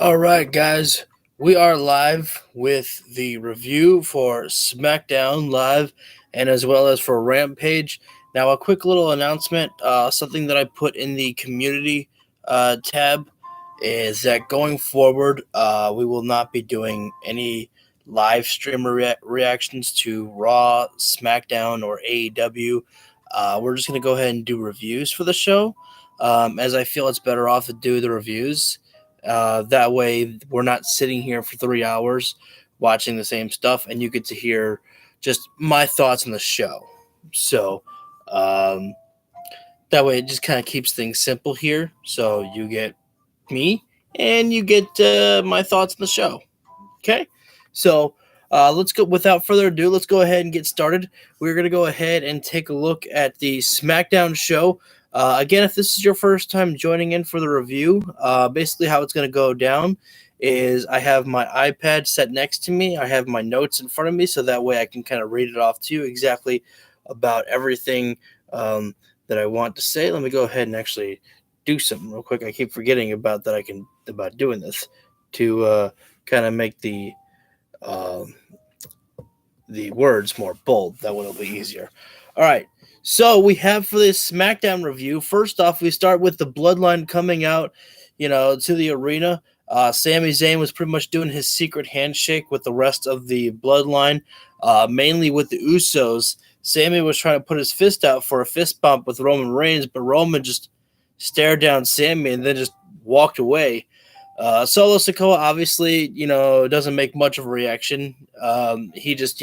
All right, guys, we are live with the review for Smackdown Live and as well as for Rampage. Now, a quick little announcement something that I put in the community tab is that going forward, we will not be doing any live stream reactions to Raw, SmackDown, or AEW. We're just going to go ahead and do reviews for the show, as I feel it's better off to do the reviews. That way, we're not sitting here for 3 hours watching the same stuff, and you get to hear just my thoughts on the show. So, um, that way, it just kind of keeps things simple here. So, you get me and you get my thoughts on the show. Okay? So, let's go without further ado. Let's go ahead and get started. We're going to go ahead and take a look at the SmackDown show. Again, if this is your first time joining in for the review, basically how it's going to go down is I have my iPad set next to me. I have my notes in front of me, so that way I can kind of read it off to you exactly about everything that I want to say. Let me go ahead and actually do something real quick. I keep forgetting about doing this to kind of make uh, the words more bold. That one will be easier. All right. So we have for this SmackDown review. First off, we start with the Bloodline coming out, to the arena. Sami Zayn was pretty much doing his secret handshake with the rest of the Bloodline, mainly with the Usos. Sami was trying to put his fist out for a fist bump with Roman Reigns, but Roman just stared down Sami and then just walked away. Solo Sikoa obviously, doesn't make much of a reaction. He just,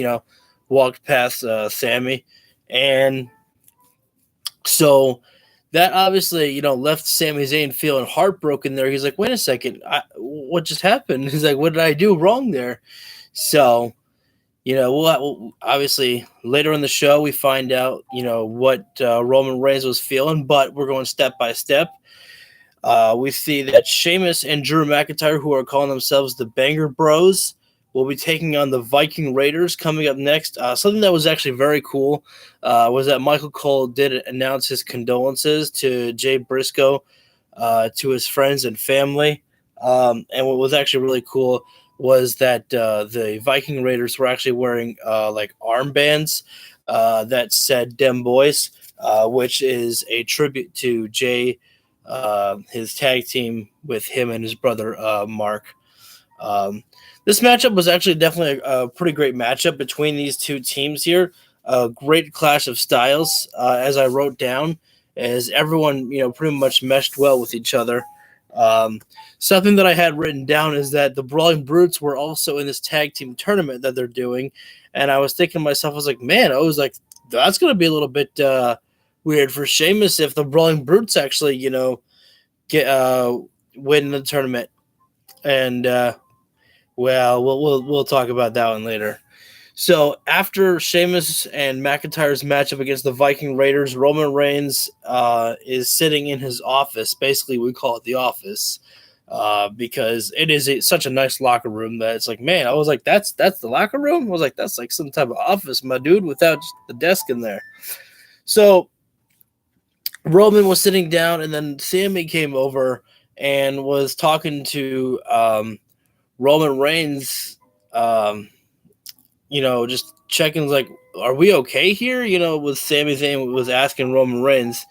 walked past Sami, and so that obviously, left Sami Zayn feeling heartbroken there. He's like, wait a second, what just happened? He's like, what did I do wrong there? So, we'll obviously later in the show we find out, what Roman Reigns was feeling, but we're going step by step. We see that Sheamus and Drew McIntyre, who are calling themselves the Banger Bros, will be taking on the Viking Raiders coming up next. Something that was actually very cool was that Michael Cole did announce his condolences to Jay Briscoe, to his friends and family. And what was actually really cool was that the Viking Raiders were actually wearing like armbands that said "Dem Boys," which is a tribute to Jay, his tag team with him and his brother Mark. This matchup was actually definitely a pretty great matchup between these two teams here. A great clash of styles, as I wrote down, as everyone pretty much meshed well with each other. Something that I had written down is that the Brawling Brutes were also in this tag team tournament that they're doing, and I was thinking to myself, I was like, man, I was like, that's going to be a little bit weird for Sheamus if the Brawling Brutes actually, get win the tournament. And well, we'll talk about that one later. So after Sheamus and McIntyre's matchup against the Viking Raiders, Roman Reigns is sitting in his office. Basically, we call it the office because it is such a nice locker room that it's like, man, I was like, that's the locker room. I was like, that's like some type of office, my dude, without just the desk in there. So Roman was sitting down, and then Sami came over and was talking to Roman Reigns, just checking like, are we okay here? With Sami Zayn was asking Roman Reigns.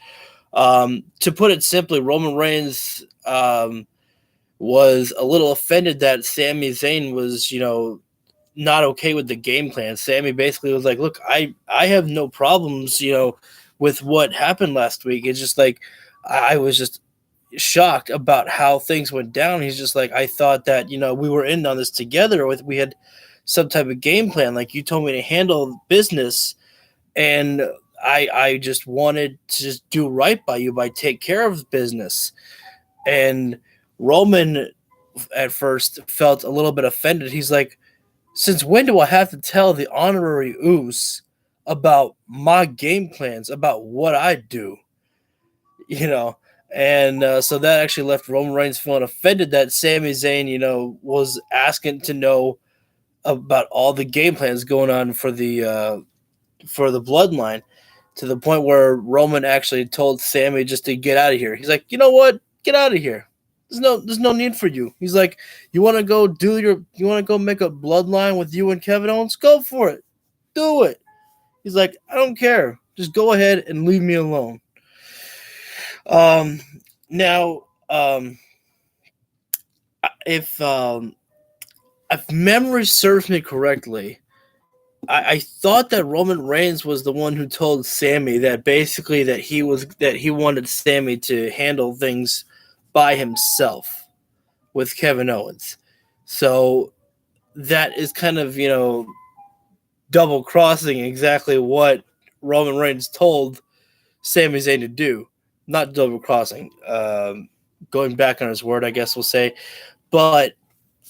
To put it simply, Roman Reigns was a little offended that Sami Zayn was, not okay with the game plan. Sami basically was like, look, I have no problems, with what happened last week. It's just like I was just shocked about how things went down. He's just like, I thought that, we were in on this together. We had some type of game plan. Like, you told me to handle business, and I just wanted to just do right by you, by take care of business. And Roman at first felt a little bit offended. He's like, since when do I have to tell the honorary Oos about my game plans, about what I do? And so that actually left Roman Reigns feeling offended that Sami Zayn, was asking to know about all the game plans going on for the Bloodline, to the point where Roman actually told Sami just to get out of here. He's like, you know what? Get out of here. There's no need for you. He's like, you want to go make a bloodline with you and Kevin Owens? Go for it. Do it. He's like, I don't care. Just go ahead and leave me alone. Um, now, if if memory serves me correctly, I thought that Roman Reigns was the one who told Sami that basically that he wanted Sami to handle things by himself with Kevin Owens. So that is kind of, double crossing exactly what Roman Reigns told Sami Zayn to do. Not double crossing, going back on his word, I guess we'll say. But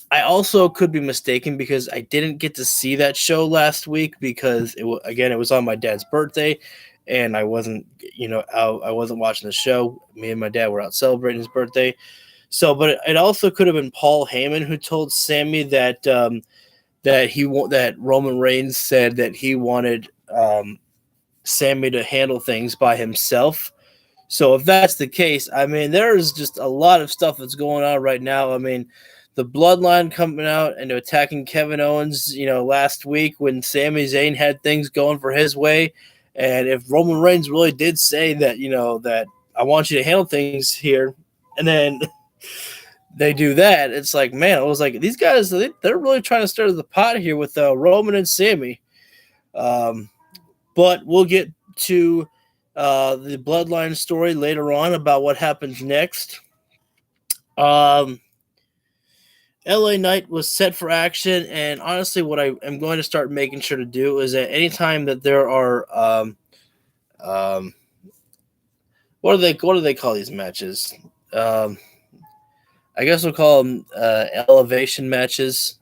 I also could be mistaken because I didn't get to see that show last week because it was on my dad's birthday, and I wasn't I wasn't watching the show. Me and my dad were out celebrating his birthday. So, but it also could have been Paul Heyman who told Sami that Roman Reigns said that he wanted Sami to handle things by himself. So if that's the case, I mean, there's just a lot of stuff that's going on right now. I mean, the Bloodline coming out and attacking Kevin Owens, last week when Sami Zayn had things going for his way. And if Roman Reigns really did say that, that I want you to handle things here, and then they do that, it's like, man, I was like, these guys, they're really trying to stir the pot here with Roman and Sami. But we'll get to the Bloodline story later on about what happens next. LA Knight was set for action, and honestly, what I am going to start making sure to do is that anytime that there are, what do they call these matches? I guess we'll call them elevation matches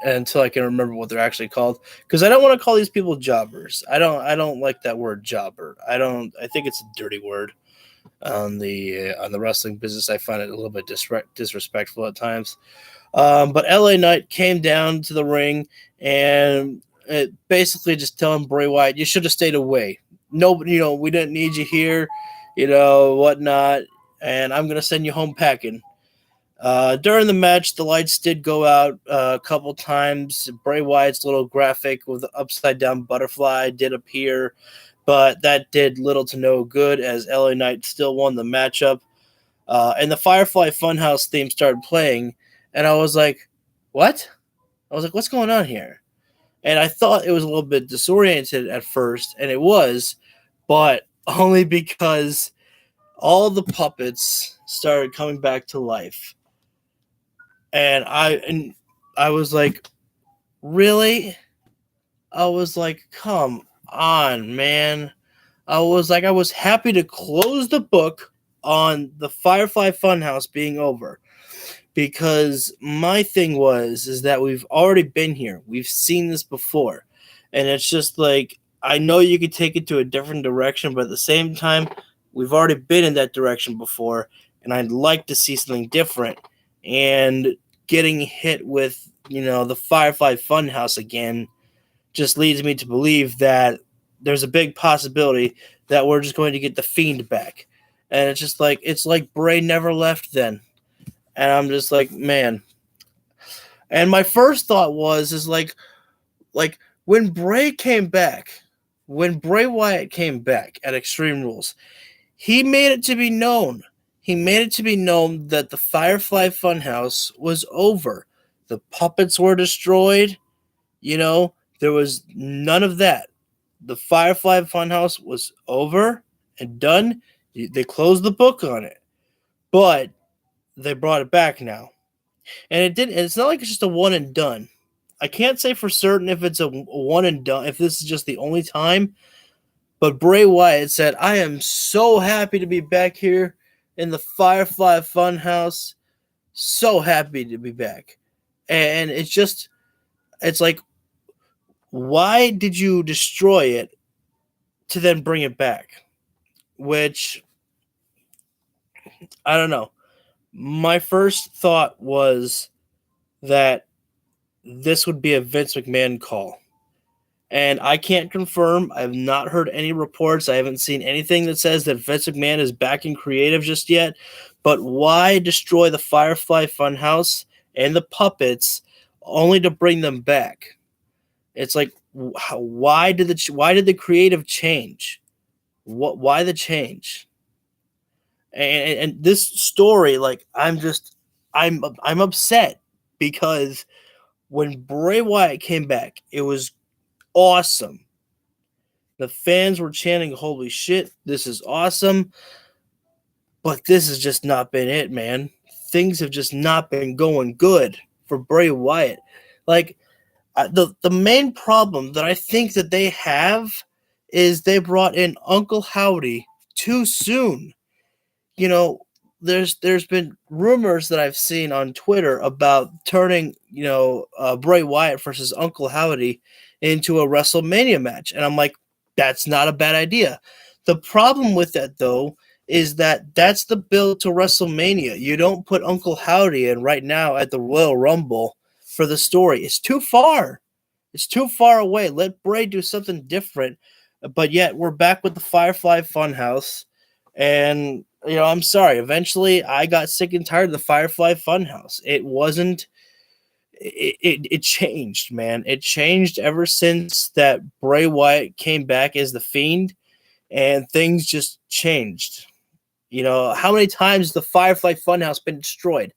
until I can remember what they're actually called. Because I don't want to call these people jobbers. I don't like that word jobber. I think it's a dirty word on the wrestling business. I find it a little bit disrespectful at times. But LA Knight came down to the ring and it basically just telling Bray Wyatt, you should have stayed away. Nobody, we didn't need you here, whatnot. And I'm gonna send you home packing. During the match, the lights did go out a couple times. Bray Wyatt's little graphic with the upside down butterfly did appear, but that did little to no good as LA Knight still won the matchup. And the Firefly Funhouse theme started playing, and I was like, what? I was like, what's going on here? And I thought it was a little bit disoriented at first, and it was, but only because all the puppets started coming back to life. And I was like, really? I was like, come on, man. I was happy to close the book on the Firefly Funhouse being over. Because my thing is that we've already been here. We've seen this before. And it's just like, I know you could take it to a different direction, but at the same time, we've already been in that direction before. And I'd like to see something different. And getting hit with, the Firefly Funhouse again just leads me to believe that there's a big possibility that we're just going to get the Fiend back. And it's like Bray never left then. And I'm just like, man. And my first thought is like when Bray Wyatt came back at Extreme Rules, he made it to be known. He made it to be known that the Firefly Funhouse was over. The puppets were destroyed. There was none of that. The Firefly Funhouse was over and done. They closed the book on it. But they brought it back now. And it didn't. It's not like it's just a one and done. I can't say for certain if it's a one and done, if this is just the only time. But Bray Wyatt said, I am so happy to be back here in the Firefly Funhouse. So happy to be back. And it's like, why did you destroy it to then bring it back? Which, I don't know. My first thought was that this would be a Vince McMahon call. And I can't confirm. I have not heard any reports. I haven't seen anything that says that Vince McMahon is backing creative just yet. But why destroy the Firefly Funhouse and the puppets only to bring them back? It's like, why did the creative change? Why the change? And this story, like, I'm upset because when Bray Wyatt came back, it was awesome. The fans were chanting, "Holy shit, this is awesome!" But this has just not been it, man. Things have just not been going good for Bray Wyatt. Like, the main problem that I think that they have is they brought in Uncle Howdy too soon. You know, there's been rumors that I've seen on Twitter about turning, Bray Wyatt versus Uncle Howdy into a WrestleMania match, and I'm like, that's not a bad idea. The problem with that, though, is that that's the build to WrestleMania. You don't put Uncle Howdy in right now at the Royal Rumble for the story. It's too far. It's too far away. Let Bray do something different. But yet we're back with the Firefly Funhouse, and I'm sorry. Eventually, I got sick and tired of the Firefly Funhouse. It wasn't. It changed, man. It changed ever since that Bray Wyatt came back as the Fiend, and things just changed. How many times has the Firefly Funhouse been destroyed?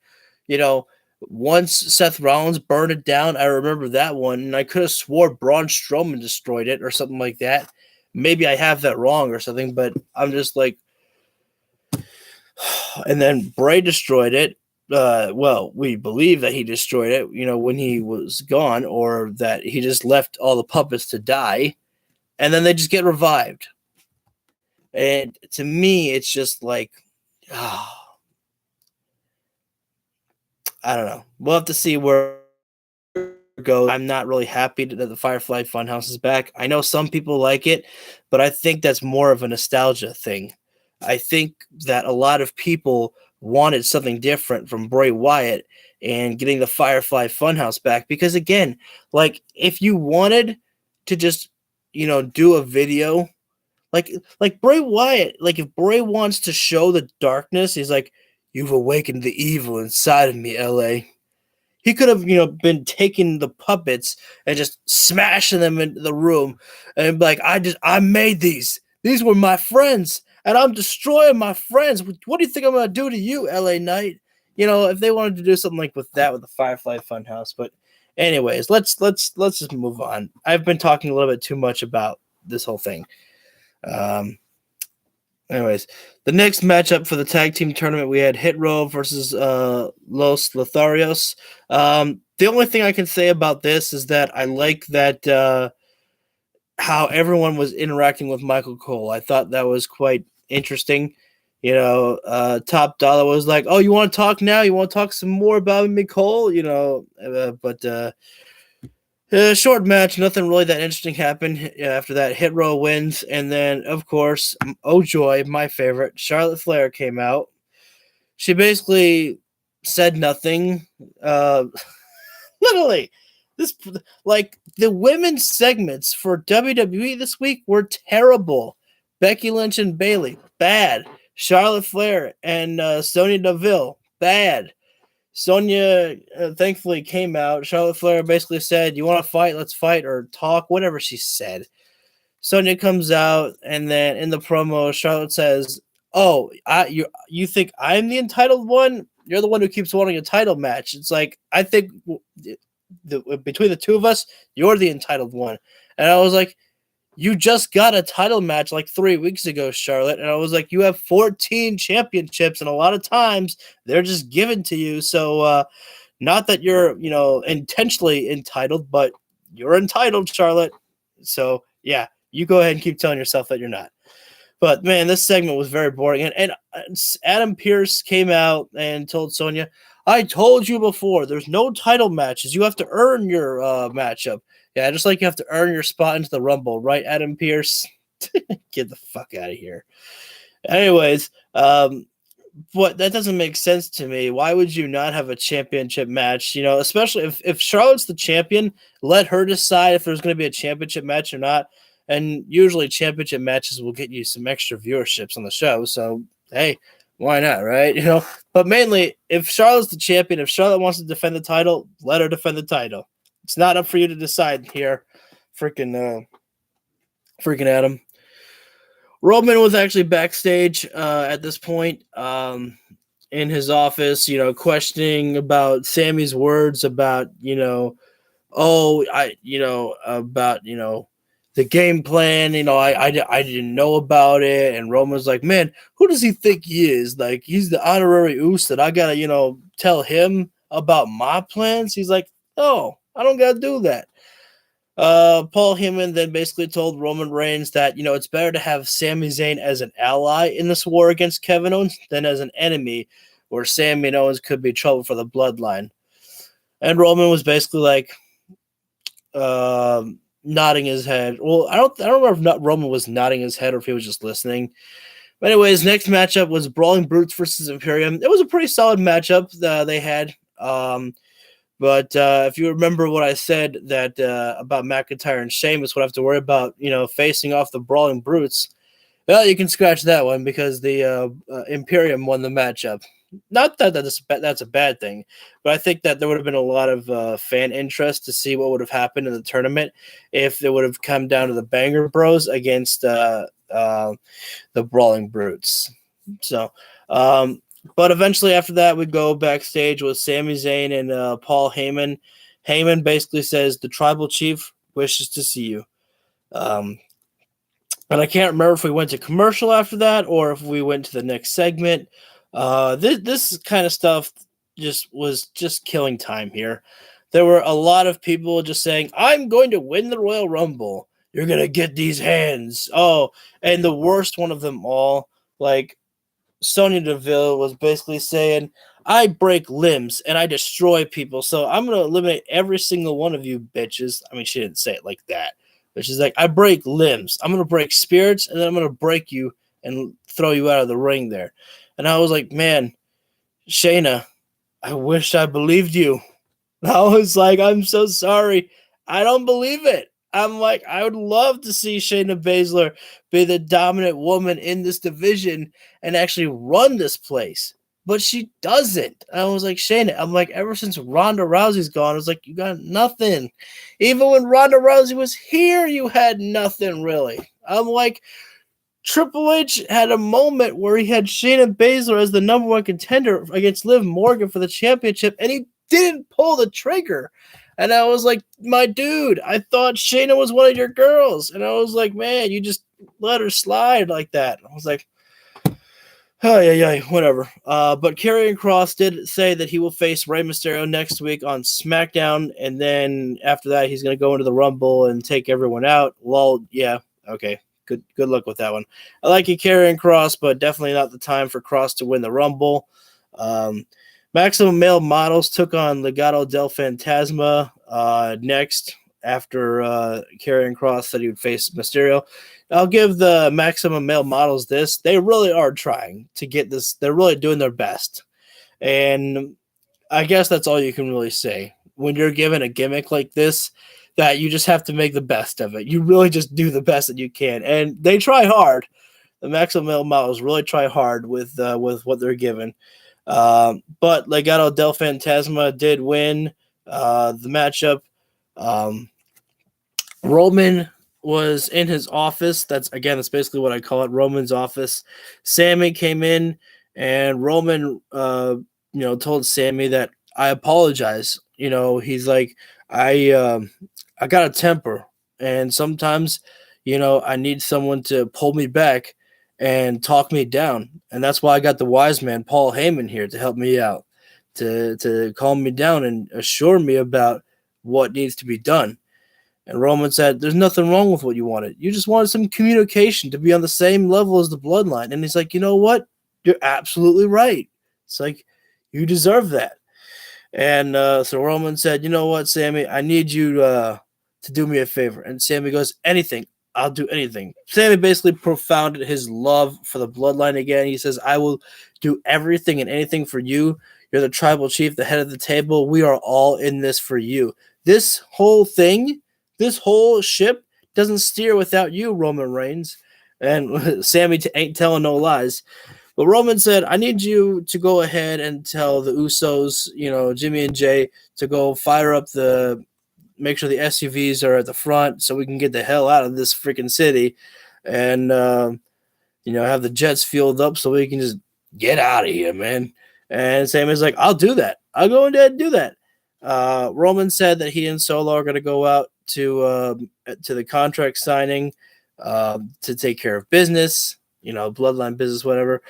Once Seth Rollins burned it down, I remember that one, and I could have swore Braun Strowman destroyed it or something like that. Maybe I have that wrong or something, but I'm just like, and then Bray destroyed it. Well, we believe that he destroyed it, when he was gone, or that he just left all the puppets to die, and then they just get revived. And to me, it's just like, I don't know. We'll have to see where it goes. I'm not really happy that the Firefly Funhouse is back. I know some people like it, but I think that's more of a nostalgia thing. I think that a lot of people wanted something different from Bray Wyatt and getting the Firefly Funhouse back, because again, like, if you wanted to just do a video like Bray Wyatt, like, if Bray wants to show the darkness, he's like, "You've awakened the evil inside of me, LA." He could have, been taking the puppets and just smashing them into the room and be like, I made these. These were my friends, and I'm destroying my friends. What do you think I'm gonna do to you, LA Knight? If they wanted to do something like with that with the Firefly Funhouse. But anyways, let's just move on. I've been talking a little bit too much about this whole thing. Anyways, the next matchup for the tag team tournament, we had Hit Row versus Los Lotharios. The only thing I can say about this is that I like that how everyone was interacting with Michael Cole. I thought that was quite interesting. Top Dollar was like, "Oh, you want to talk now? You want to talk some more about me, Cole?" But short match, nothing really that interesting happened. After that, Hit Row wins, and then, of course, oh joy, my favorite, Charlotte Flair came out. She basically said nothing. Literally, this, like, the women's segments for WWE this week were terrible. Becky Lynch and Bayley, bad. Charlotte Flair and Sonya Deville, bad. Sonya thankfully came out. Charlotte Flair basically said, "You want to fight? Let's fight," or talk, whatever she said. Sonya comes out, and then in the promo, Charlotte says, "Oh, you think I'm the entitled one? You're the one who keeps wanting a title match." It's like, I think between the two of us, you're the entitled one. And I was like, "You just got a title match like 3 weeks ago, Charlotte." And I was like, "You have 14 championships, and a lot of times they're just given to you. So not that you're, intentionally entitled, but you're entitled, Charlotte. So yeah, you go ahead and keep telling yourself that you're not." But man, this segment was very boring. And Adam Pearce came out and told Sonya, "I told you before, there's no title matches. You have to earn your matchup." Yeah, just like you have to earn your spot into the Rumble, right, Adam Pearce? Get the fuck out of here. Anyways, But that doesn't make sense to me. Why would you not have a championship match? Especially if Charlotte's the champion, let her decide if there's going to be a championship match or not. And usually championship matches will get you some extra viewerships on the show. So, hey, why not, right? But mainly, if Charlotte's the champion, if Charlotte wants to defend the title, let her defend the title. It's not up for you to decide here. Freaking Adam. Roman was actually backstage at this point in his office, questioning about Sami's words about, about, the game plan. I didn't know about it. And Roman's like, man, who does he think he is? Like, he's the honorary Uce that I got to, tell him about my plans. He's like, no, I don't got to do that. Paul Heyman then basically told Roman Reigns that, it's better to have Sami Zayn as an ally in this war against Kevin Owens than as an enemy where Sami and Owens could be trouble for the bloodline. And Roman was basically like, nodding his head. Well, I don't remember if Roman was nodding his head or if he was just listening. But anyways, next matchup was Brawling Brutes versus Imperium. It was a pretty solid matchup they had. But if you remember what I said that about McIntyre and Sheamus would have to worry about, facing off the Brawling Brutes, well, you can scratch that one because the Imperium won the matchup. Not that that's a bad thing, but I think that there would have been a lot of fan interest to see what would have happened in the tournament if it would have come down to the Banger Bros against the Brawling Brutes. So, but eventually after that, we go backstage with Sami Zayn and Paul Heyman. Heyman basically says the tribal chief wishes to see you. And I can't remember if we went to commercial after that or if we went to the next segment. This kind of stuff was killing time here. There were a lot of people just saying, I'm going to win the Royal Rumble. You're going to get these hands. Oh, and the worst one of them all, like Sonya Deville was basically saying, I break limbs and I destroy people. So I'm going to eliminate every single one of you bitches. I mean, she didn't say it like that, but she's like, I break limbs. I'm going to break spirits and then I'm going to break you and throw you out of the ring there. And I was like, man, Shayna, I wish I believed you. I was like, I'm so sorry. I don't believe it. I'm like, I would love to see Shayna Baszler be the dominant woman in this division and actually run this place. But she doesn't. I was like, Shayna, I'm like, ever since Ronda Rousey's gone, I was like, you got nothing. Even when Ronda Rousey was here, you had nothing really. I'm like, Triple H had a moment where he had Shayna Baszler as the number one contender against Liv Morgan for the championship, and he didn't pull the trigger. And I was like, my dude, I thought Shayna was one of your girls. And I was like, man, you just let her slide like that. I was like, oh, yeah, whatever. But Karrion Kross did say that he will face Rey Mysterio next week on SmackDown. And then after that, he's going to go into the Rumble and take everyone out. Well, yeah, okay. Good luck with that one. I like you, Karrion Kross, but definitely not the time for Kross to win the Rumble. Maximum Male Models took on Legado del Fantasma next after Karrion Kross said he would face Mysterio. I'll give the Maximum Male Models this. They really are trying to get this. They're really doing their best. And I guess that's all you can really say. When you're given a gimmick like this, that you just have to make the best of it. You really just do the best that you can. And they try hard. The Maximum Male Models really try hard with what they're given. But Legado del Fantasma did win the matchup. Roman was in his office. That's basically what I call it, Roman's office. Sami came in, and Roman, told Sami that I apologize. He's like, I got a temper, and sometimes, I need someone to pull me back and talk me down. And that's why I got the wise man, Paul Heyman, here to help me out, to calm me down and assure me about what needs to be done. And Roman said, there's nothing wrong with what you wanted. You just wanted some communication to be on the same level as the bloodline. And he's like, you know what? You're absolutely right. It's like, you deserve that. And so Roman said, you know what, Sami, I need you to do me a favor. And Sami goes, anything. I'll do anything. Sami basically profounded his love for the bloodline again. He says, I will do everything and anything for you. You're the tribal chief, the head of the table. We are all in this for you. This whole thing, this whole ship doesn't steer without you, Roman Reigns. And Sami ain't telling no lies. But Roman said, I need you to go ahead and tell the Usos, Jimmy and Jay, to go fire up make sure the SUVs are at the front so we can get the hell out of this freaking city and, have the jets fueled up so we can just get out of here, man. And Sami's like, I'll do that. I'll go ahead and do that. Roman said that he and Solo are going to go out to the contract signing to take care of business, bloodline business, whatever.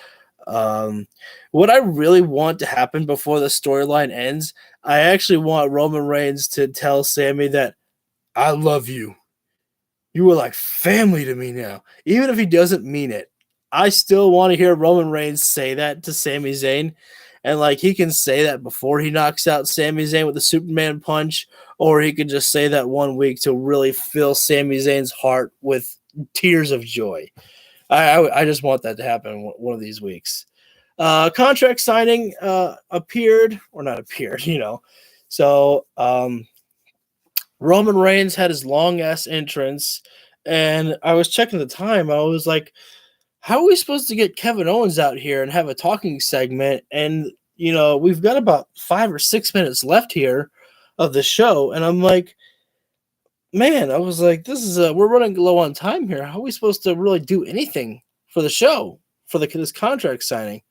What I really want to happen before the storyline ends, I actually want Roman Reigns to tell Sami that I love you. You are like family to me now. Even if he doesn't mean it, I still want to hear Roman Reigns say that to Sami Zayn. And he can say that before he knocks out Sami Zayn with a Superman punch, or he could just say that 1 week to really fill Sami Zayn's heart with tears of joy. I just want that to happen one of these weeks. Contract signing appeared, or not appeared, So Roman Reigns had his long-ass entrance, and I was checking the time. I was like, how are we supposed to get Kevin Owens out here and have a talking segment? And, we've got about 5 or 6 minutes left here of the show. And I'm like, man, I was like, this is we're running low on time here. How are we supposed to really do anything for the show, for this contract signing?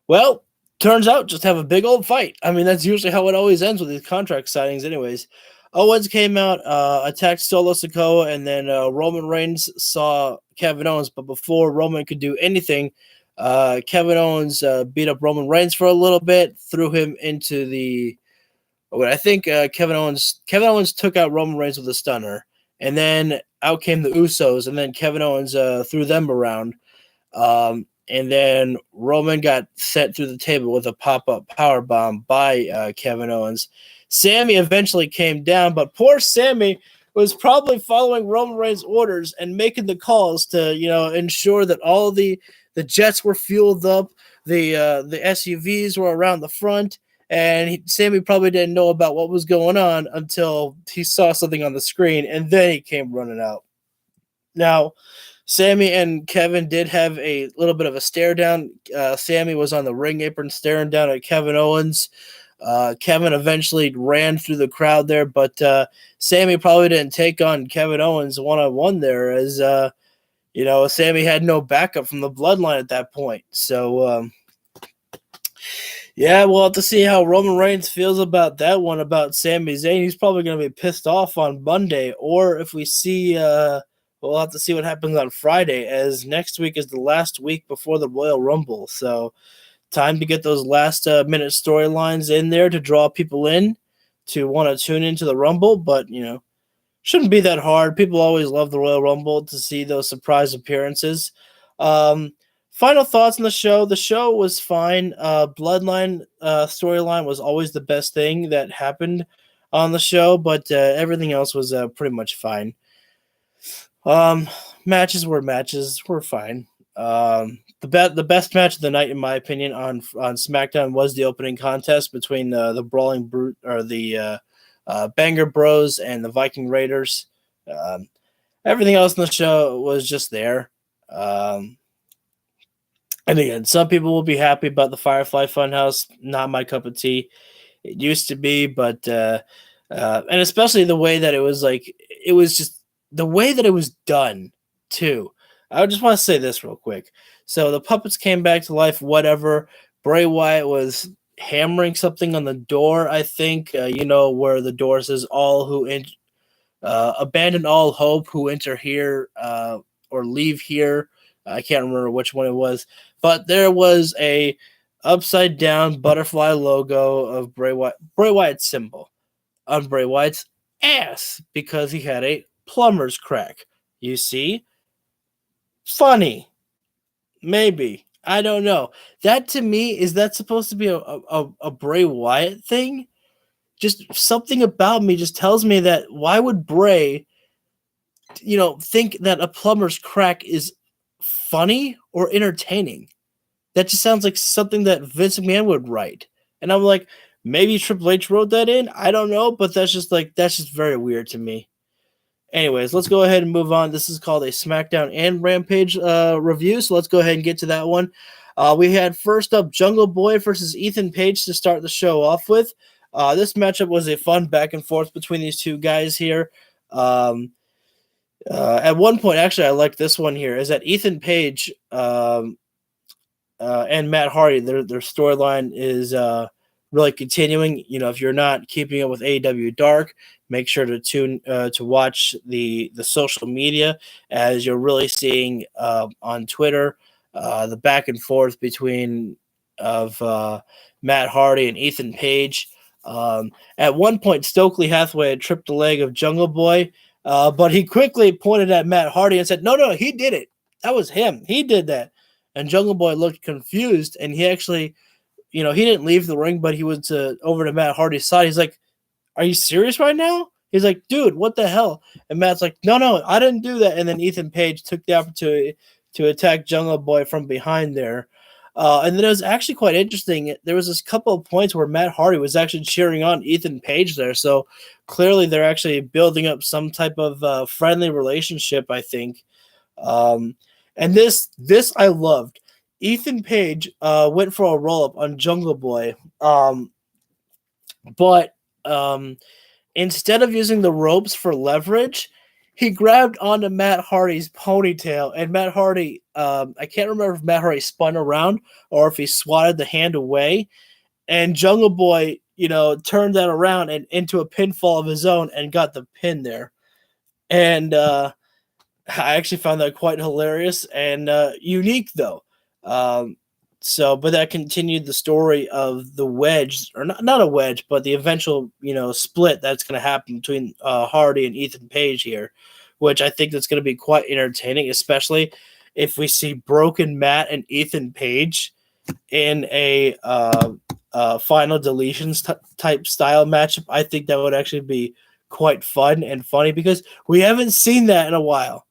Well, turns out just have a big old fight. I mean, that's usually how it always ends with these contract signings anyways. Owens came out, attacked Solo Sikoa, and then Roman Reigns saw Kevin Owens. But before Roman could do anything, Kevin Owens beat up Roman Reigns for a little bit, threw him into the... I think Kevin Owens took out Roman Reigns with a stunner, and then out came the Usos, and then Kevin Owens threw them around. And then Roman got sent through the table with a pop-up powerbomb by Kevin Owens. Sami eventually came down, but poor Sami was probably following Roman Reigns' orders and making the calls to, ensure that all the jets were fueled up, the SUVs were around the front, and Sami probably didn't know about what was going on until he saw something on the screen, and then he came running out. Now, Sami and Kevin did have a little bit of a stare down. Sami was on the ring apron staring down at Kevin Owens. Kevin eventually ran through the crowd there, but Sami probably didn't take on Kevin Owens one-on-one there, as Sami had no backup from the bloodline at that point. So yeah, we'll have to see how Roman Reigns feels about that one, about Sami Zayn. He's probably going to be pissed off on Monday, or if we see we'll have to see what happens on Friday, as next week is the last week before the Royal Rumble. So time to get those last minute storylines in there to draw people in to want to tune into the Rumble. But, shouldn't be that hard. People always love the Royal Rumble to see those surprise appearances. Final thoughts on the show. The show was fine. Bloodline storyline was always the best thing that happened on the show, but everything else was pretty much fine. Matches were fine. The best match of the night, in my opinion, on SmackDown was the opening contest between the Brawling Brute, or the Banger Bros, and the Viking Raiders. Everything else in the show was just there. And again, some people will be happy about the Firefly Funhouse. Not my cup of tea. It used to be, but and especially the way that it was just the way that it was done too. I just want to say this real quick. So the puppets came back to life, whatever. Bray Wyatt was hammering something on the door, I think, where the door says, all who abandon all hope who enter here or leave here. I can't remember which one it was, but there was a upside down butterfly logo of Bray Wyatt's symbol on Bray Wyatt's ass because he had a plumber's crack. You see? Funny. Maybe. I don't know. That, to me, is that supposed to be a Bray Wyatt thing? Just something about me just tells me that why would Bray think that a plumber's crack is funny or entertaining. That just sounds like something that Vince McMahon would write. And I'm like, maybe Triple H wrote that in. I don't know, but that's just very weird to me. Anyways, let's go ahead and move on. This is called a SmackDown and Rampage review, so let's go ahead and get to that one. We had first up Jungle Boy versus Ethan Page to start the show off with. This matchup was a fun back and forth between these two guys here. At one point, actually, I liked this one here, is that Ethan Page and Matt Hardy, their storyline is really continuing. If you're not keeping up with AEW Dark, make sure to tune to watch the social media, as you're really seeing on Twitter the back and forth between of Matt Hardy and Ethan Page. At one point, Stokely Hathaway had tripped the leg of Jungle Boy, but he quickly pointed at Matt Hardy and said, no, he did it. That was him. He did that. And Jungle Boy looked confused, and he actually, he didn't leave the ring, but he went over to Matt Hardy's side. He's like, are you serious right now? He's like, dude, what the hell? And Matt's like, no, I didn't do that. And then Ethan Page took the opportunity to attack Jungle Boy from behind there. And then it was actually quite interesting. There was this couple of points where Matt Hardy was actually cheering on Ethan Page there. So clearly they're actually building up some type of friendly relationship, I think. And this I loved. Ethan Page went for a roll-up on Jungle Boy. But instead of using the ropes for leverage, he grabbed onto Matt Hardy's ponytail, and Matt Hardy, I can't remember if Matt Hardy spun around or if he swatted the hand away, and Jungle Boy, turned that around and into a pinfall of his own and got the pin there. And I actually found that quite hilarious and unique, though. But that continued the story of the wedge, or not a wedge, but the eventual, split that's going to happen between Hardy and Ethan Page here, which I think that's going to be quite entertaining, especially if we see Broken Matt and Ethan Page in a final deletions type style matchup. I think that would actually be quite fun and funny, because we haven't seen that in a while.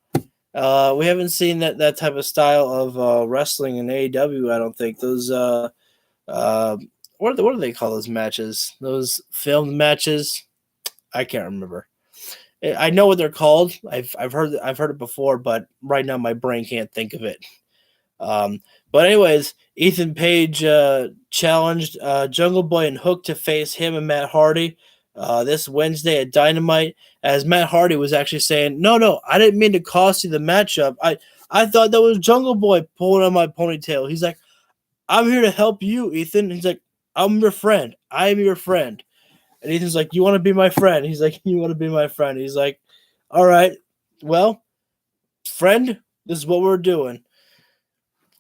We haven't seen that type of style of wrestling in AEW. I don't think those what do they call those matches? Those filmed matches? I can't remember. I know what they're called. I've heard it before, but right now my brain can't think of it. But anyways, Ethan Page challenged Jungle Boy and Hook to face him and Matt Hardy this Wednesday at Dynamite, as Matt Hardy was actually saying, no, I didn't mean to cost you the matchup. I thought that was Jungle Boy pulling on my ponytail. He's like, I'm here to help you, Ethan. He's like, I'm your friend. I am your friend. And Ethan's like, you want to be my friend? He's like, you want to be my friend? He's like, all right, well, friend, this is what we're doing.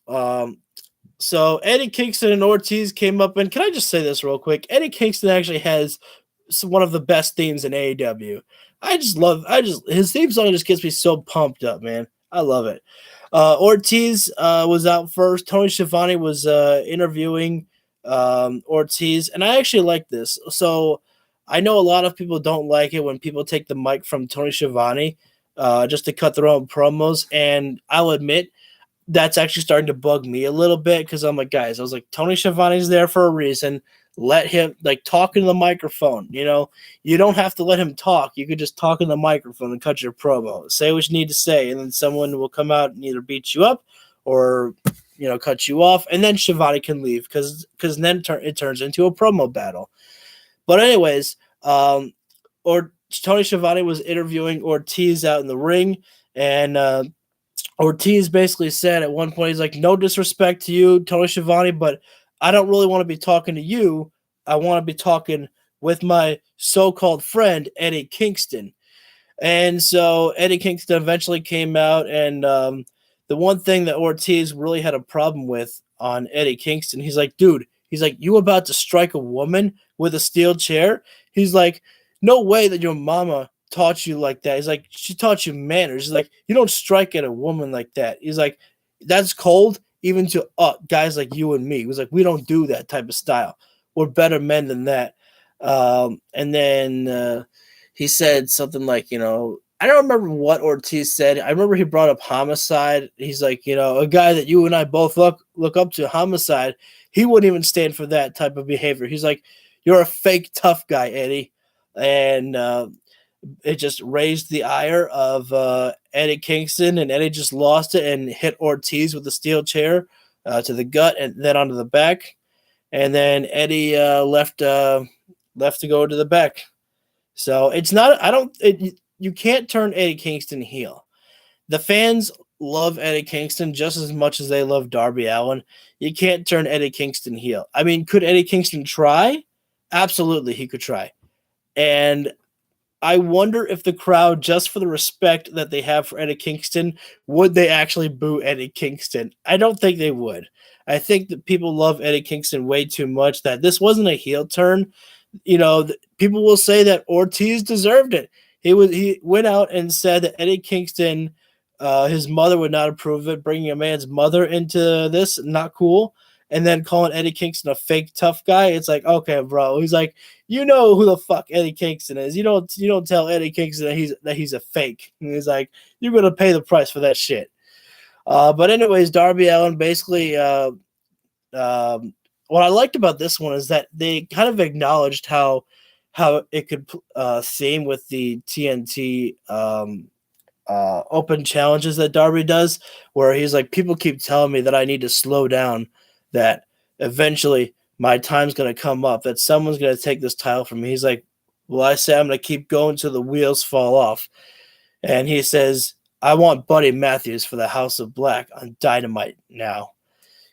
So Eddie Kingston and Ortiz came up, and can I just say this real quick? Eddie Kingston actually has one of the best themes in AEW. His theme song just gets me so pumped up, man. I love it. Ortiz was out first. Tony Schiavone was interviewing Ortiz, and I actually like this. So I know a lot of people don't like it when people take the mic from Tony Schiavone just to cut their own promos, and I'll admit that's actually starting to bug me a little bit, because I'm like, guys, I was like, Tony Schiavone's there for a reason. Let him talk in the microphone. You don't have to let him talk. You could just talk in the microphone and cut your promo. Say what you need to say, and then someone will come out and either beat you up or cut you off, and then Schiavone can leave, because then it turns into a promo battle. But anyways, Tony Schiavone was interviewing Ortiz out in the ring, and Ortiz basically said at one point, he's like, no disrespect to you, Tony Schiavone, but I don't really want to be talking to you. I want to be talking with my so-called friend, Eddie Kingston. And so Eddie Kingston eventually came out, and the one thing that Ortiz really had a problem with on Eddie Kingston, he's like, dude, you about to strike a woman with a steel chair? He's like, no way that your mama taught you like that. He's like, she taught you manners. He's like, you don't strike at a woman like that. He's like, that's cold even to guys like you and me. He was like, we don't do that type of style. We're better men than that. And then he said something like, I don't remember what Ortiz said. I remember he brought up Homicide. He's like, a guy that you and I both look up to, Homicide. He wouldn't even stand for that type of behavior. He's like, you're a fake tough guy, Eddie. And it just raised the ire of Eddie Kingston, and Eddie just lost it and hit Ortiz with the steel chair to the gut and then onto the back. And then Eddie left to go to the back. So it's not. You can't turn Eddie Kingston heel. The fans love Eddie Kingston just as much as they love Darby Allin. You can't turn Eddie Kingston heel. I mean, could Eddie Kingston try? Absolutely, he could try. And I wonder if the crowd, just for the respect that they have for Eddie Kingston, would they actually boo Eddie Kingston? I don't think they would. I think that people love Eddie Kingston way too much that this wasn't a heel turn. People will say that Ortiz deserved it. He went out and said that Eddie Kingston, his mother would not approve of it, bringing a man's mother into this, not cool. And then calling Eddie Kingston a fake tough guy, it's like, okay, bro. He's like, you know who the fuck Eddie Kingston is. You don't tell Eddie Kingston that he's a fake. And he's like, you're gonna pay the price for that shit. But anyways, Darby Allin basically. What I liked about this one is that they kind of acknowledged how it could seem with the TNT open challenges that Darby does, where he's like, people keep telling me that I need to slow down, that eventually my time's going to come up, that someone's going to take this title from me. He's like, well, I say I'm going to keep going till the wheels fall off. And he says, I want Buddy Matthews for the House of Black on Dynamite now.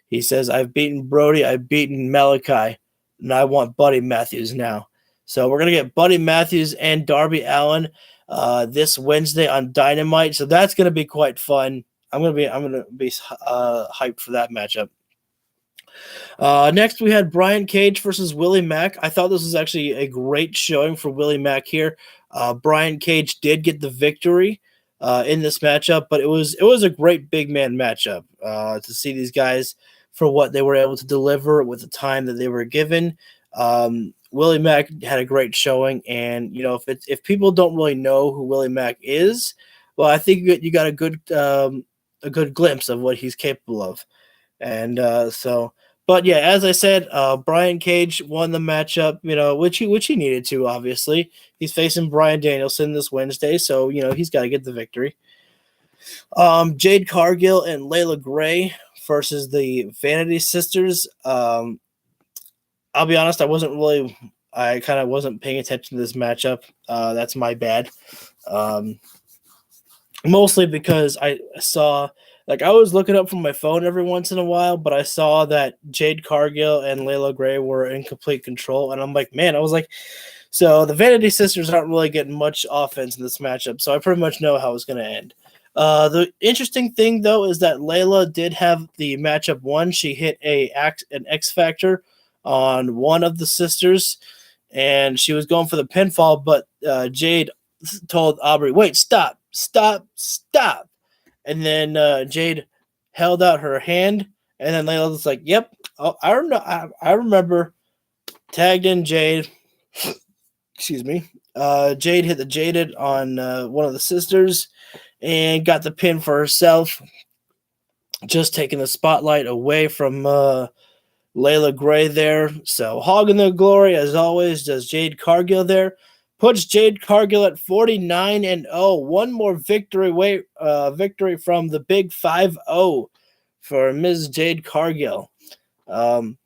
He says, I've beaten Brody, I've beaten Malachi, and I want Buddy Matthews now. So we're going to get Buddy Matthews and Darby Allin this Wednesday on Dynamite. So that's going to be quite fun. I'm going to be hyped for that matchup. Next, we had Brian Cage versus Willie Mack. I thought this was actually a great showing for Willie Mack here. Brian Cage did get the victory in this matchup, but it was a great big man matchup to see these guys for what they were able to deliver with the time that they were given. Willie Mack had a great showing, and if people don't really know who Willie Mack is, well, I think you got a good glimpse of what he's capable of, and But yeah, as I said, Brian Cage won the matchup, which he needed to. Obviously, he's facing Bryan Danielson this Wednesday, so he's got to get the victory. Jade Cargill and Layla Gray versus the Vanity Sisters. I'll be honest, I kind of wasn't paying attention to this matchup. That's my bad. Mostly because I saw, I was looking up from my phone every once in a while, but I saw that Jade Cargill and Layla Gray were in complete control, and I'm like, man, so the Vanity Sisters aren't really getting much offense in this matchup, so I pretty much know how it's going to end. The interesting thing, though, is that Layla did have the matchup won. She hit an X Factor on one of the sisters, and she was going for the pinfall, but Jade told Aubrey, wait, stop. And then Jade held out her hand, and then Layla was like, yep, I remember. Tagged in Jade. Excuse me. Jade hit the Jaded on one of the sisters and got the pin for herself, just taking the spotlight away from Layla Gray there. So hogging the glory, as always, does Jade Cargill there. Puts Jade Cargill at 49-0. One more victory from the big 5-0 for Ms. Jade Cargill. So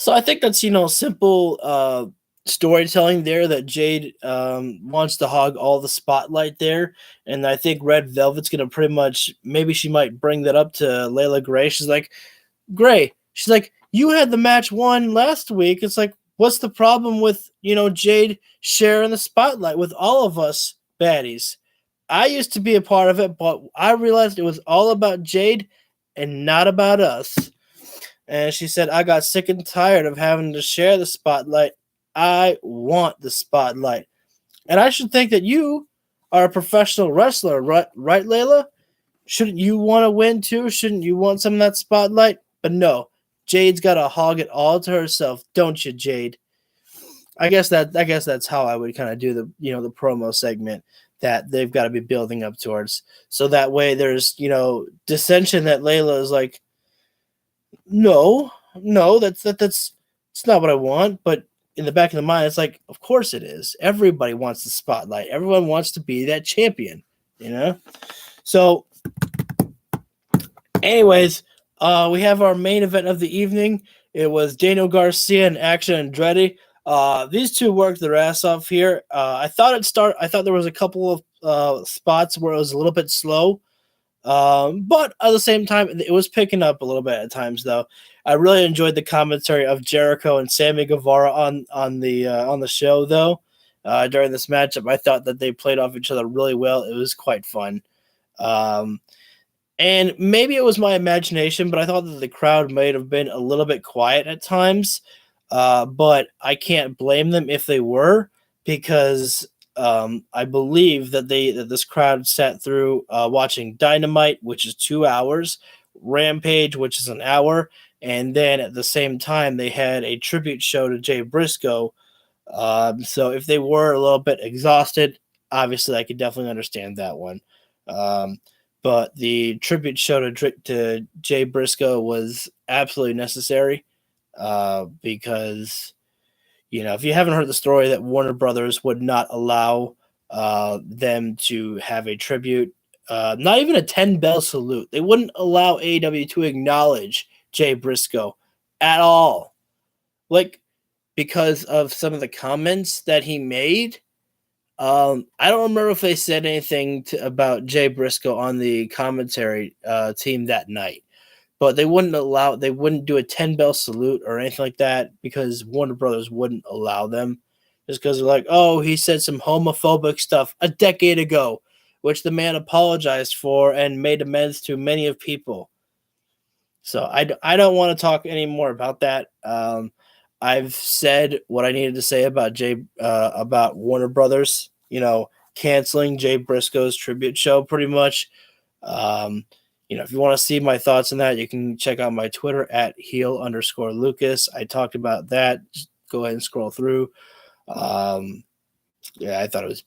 I think that's, simple storytelling there, that Jade wants to hog all the spotlight there. And I think Red Velvet's going to pretty much, maybe she might bring that up to Layla Gray. She's like, Gray, you had the match won last week. It's like, what's the problem with, Jade sharing the spotlight with all of us baddies? I used to be a part of it, but I realized it was all about Jade and not about us. And she said, I got sick and tired of having to share the spotlight. I want the spotlight. And I should think that you are a professional wrestler, right, Layla? Shouldn't you want to win too? Shouldn't you want some of that spotlight? But no, Jade's got to hog it all to herself, don't you, Jade? I guess that's how I would kind of do the promo segment that they've got to be building up towards. So that way there's, dissension that Layla is like, no, no, that's it's not what I want. But in the back of the mind, it's like, of course it is. Everybody wants the spotlight. Everyone wants to be that champion, you know? So anyways, we have our main event of the evening. It was Daniel Garcia and Action Andretti. These two worked their ass off here. I thought there was a couple of spots where it was a little bit slow. But at the same time, it was picking up a little bit at times, though. I really enjoyed the commentary of Jericho and Sammy Guevara on the show, though. During this matchup, I thought that they played off each other really well. It was quite fun. And maybe it was my imagination, but I thought that the crowd might have been a little bit quiet at times. But I can't blame them if they were, because I believe that this crowd sat through watching Dynamite, which is 2 hours, Rampage, which is an hour, and then at the same time they had a tribute show to Jay Briscoe. So if they were a little bit exhausted, obviously I could definitely understand that one. But the tribute show to Jay Briscoe was absolutely necessary, because if you haven't heard the story, that Warner Brothers would not allow them to have a tribute, not even a 10-bell salute. They wouldn't allow AEW to acknowledge Jay Briscoe at all, because of some of the comments that he made. I don't remember if they said anything about Jay Briscoe on the commentary team that night, but they wouldn't do a 10-bell salute or anything like that, because Warner Brothers wouldn't allow them, just because they're like, oh, he said some homophobic stuff a decade ago, which the man apologized for and made amends to many of people. So I don't want to talk anymore about that. I've said what I needed to say about Warner Brothers, canceling Jay Briscoe's tribute show pretty much. If you want to see my thoughts on that, you can check out my Twitter at heel_Lucas. I talked about that. Just go ahead and scroll through. I thought it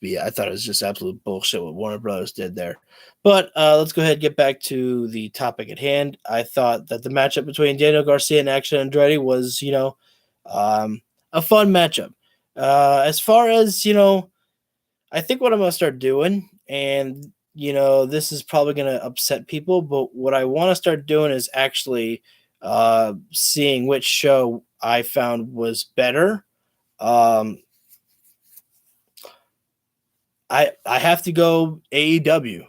was just absolute bullshit what Warner Brothers did there. But let's go ahead and get back to the topic at hand. I thought that the matchup between Daniel Garcia and Action Andretti was, a fun matchup. As far as, I think what I'm going to start doing, and, this is probably going to upset people, but what I want to start doing is actually seeing which show I found was better. I have to go AEW,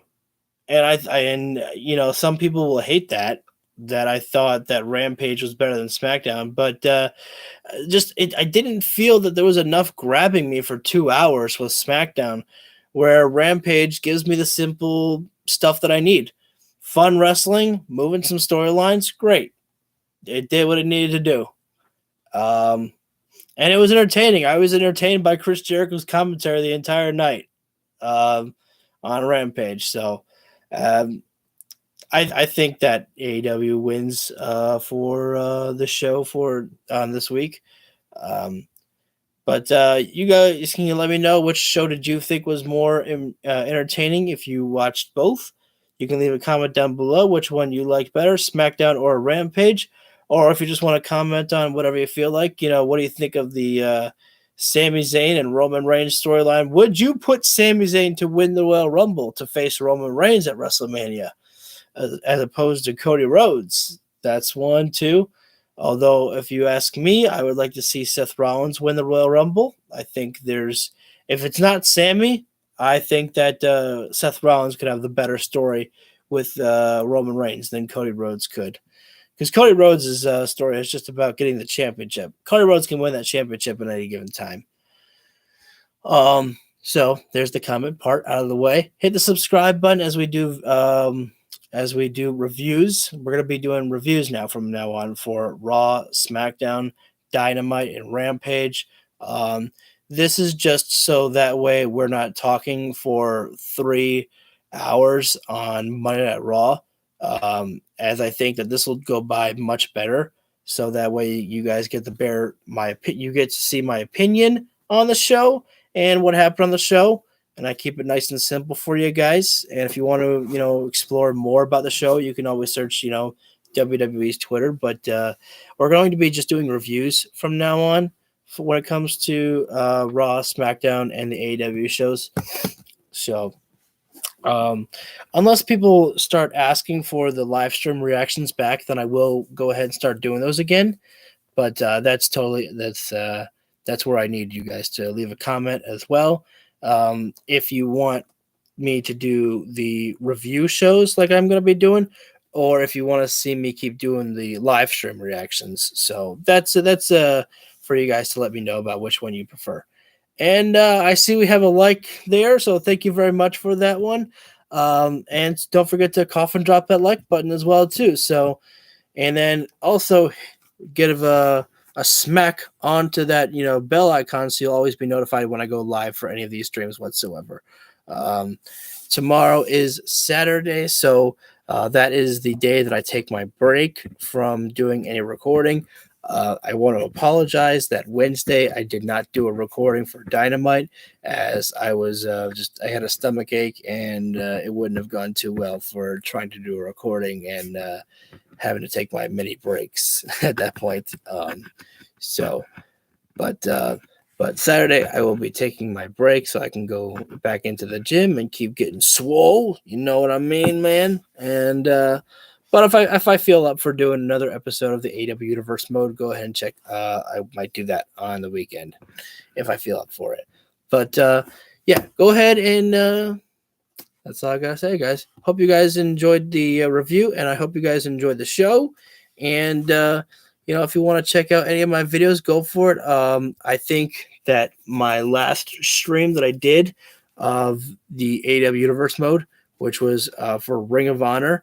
and some people will hate that I thought that Rampage was better than SmackDown, but I didn't feel that there was enough grabbing me for 2 hours with SmackDown, where Rampage gives me the simple stuff that I need. Fun wrestling, moving some storylines, great. It did what it needed to do. And it was entertaining. I was entertained by Chris Jericho's commentary the entire night on Rampage. So I think that AEW wins for the show for this week. But you guys can let me know, which show did you think was more entertaining if you watched both. You can leave a comment down below which one you liked better, SmackDown or Rampage. Or if you just want to comment on whatever you feel like, what do you think of the Sami Zayn and Roman Reigns storyline? Would you put Sami Zayn to win the Royal Rumble to face Roman Reigns at WrestleMania, as opposed to Cody Rhodes? That's one, too. Although, if you ask me, I would like to see Seth Rollins win the Royal Rumble. I think if it's not Sami, I think that Seth Rollins could have the better story with Roman Reigns than Cody Rhodes could. Because Cody Rhodes' story is just about getting the championship. Cody Rhodes can win that championship at any given time. So there's the comment part out of the way. Hit the subscribe button as we do reviews. We're going to be doing reviews from now on for Raw, SmackDown, Dynamite, and Rampage. This is just so that way we're not talking for 3 hours on Monday Night Raw. As I think that this will go by much better, so that way you guys get you get to see my opinion on the show and what happened on the show. and I keep it nice and simple for you guys. And if you want to, explore more about the show, you can always search, WWE's Twitter. But we're going to be just doing reviews from now on for when it comes to Raw, SmackDown, and the AEW shows. So, unless people start asking for the live stream reactions back, then I will go ahead and start doing those again. But that's where I need you guys to leave a comment as well. If you want me to do the review shows like I'm going to be doing, or if you want to see me keep doing the live stream reactions. So that's for you guys to let me know about which one you prefer. And I see we have a like there, so thank you very much for that one. And don't forget to Coffin Drop that like button as well too. So, and then also give a smack onto that bell icon, so you'll always be notified when I go live for any of these streams whatsoever. Tomorrow is Saturday, so that is the day that I take my break from doing any recording. I want to apologize that Wednesday I did not do a recording for Dynamite, as I was I had a stomach ache, and it wouldn't have gone too well for trying to do a recording and having to take my mini breaks at that point. But Saturday I will be taking my break so I can go back into the gym and keep getting swole. You know what I mean, man? And but if I feel up for doing another episode of the AW Universe Mode, go ahead and check. I might do that on the weekend if I feel up for it. But yeah, go ahead and that's all I gotta say, guys. Hope you guys enjoyed the review, and I hope you guys enjoyed the show. And if you want to check out any of my videos, go for it. I think that my last stream that I did of the AW Universe Mode, which was for Ring of Honor,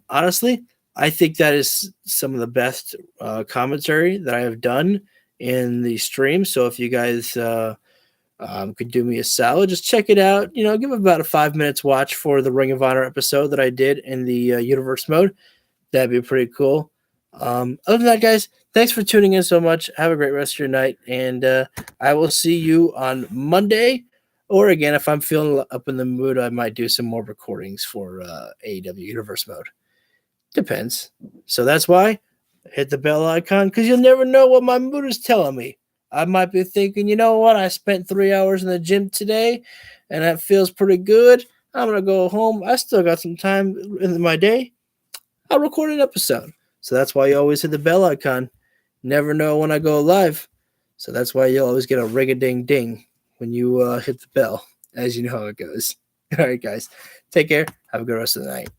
honestly, I think that is some of the best commentary that I have done in the stream. So if you guys could do me a solid, just check it out. Give it about a 5 minutes watch for the Ring of Honor episode that I did in the Universe Mode. That'd be pretty cool. Other than that, guys, thanks for tuning in so much. Have a great rest of your night, and I will see you on Monday. Or again, if I'm feeling up in the mood, I might do some more recordings for AEW Universe Mode. Depends. So that's why hit the bell icon, because you'll never know what my mood is telling me. I might be thinking, you know what? I spent 3 hours in the gym today, and that feels pretty good. I'm going to go home. I still got some time in my day. I'll record an episode. So that's why you always hit the bell icon. Never know when I go live. So that's why you'll always get a ring-a-ding-ding when you hit the bell, as you know how it goes. All right, guys. Take care. Have a good rest of the night.